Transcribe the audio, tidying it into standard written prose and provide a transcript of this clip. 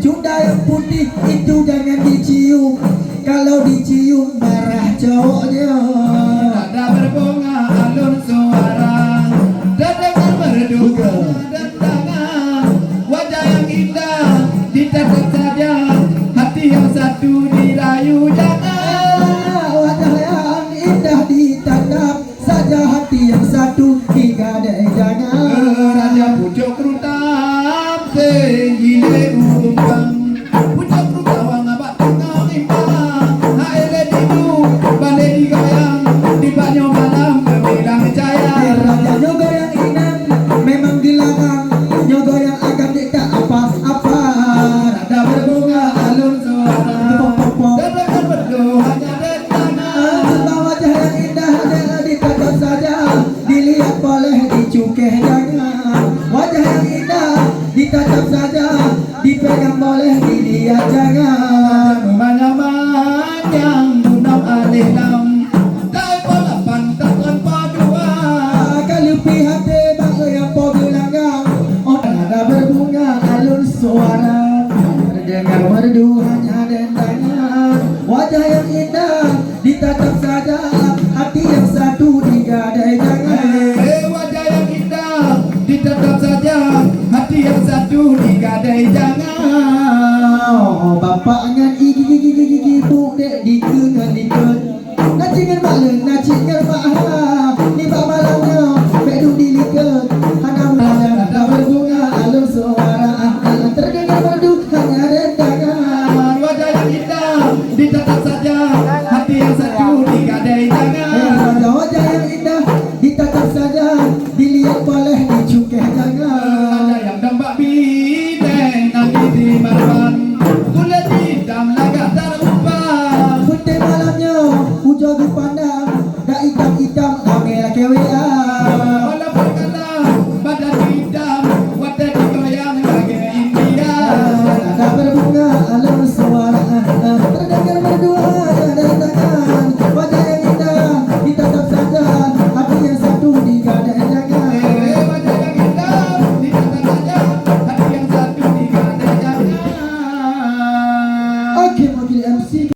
Junda yang putih itu jangan dicium, kalau dicium marah cowoknya. Dada berbunga alun suara, dada merdu dan tangan, wajah yang indah ditatap saja, hati yang satu dirayu jangan. Wajah yang indah ditatap saja, hati yang satu digadai jangan. Raja pucuk rutam sehile umbang, pucuk rutawang abad tengah imbang, haele didu balik digoyang di banyo malam gemilang jaya. Raja nyogo yang inang memang dilarang, nyogo yang agak tidak apa-apa. Dada berbunga alun suara, dada berdu hanya dan tangan. Wajah yang indah jangan ditatap saja, dilihat boleh dicukeh jangan. Wajah yang indah ditatap saja, dipegang boleh dilihat jangan.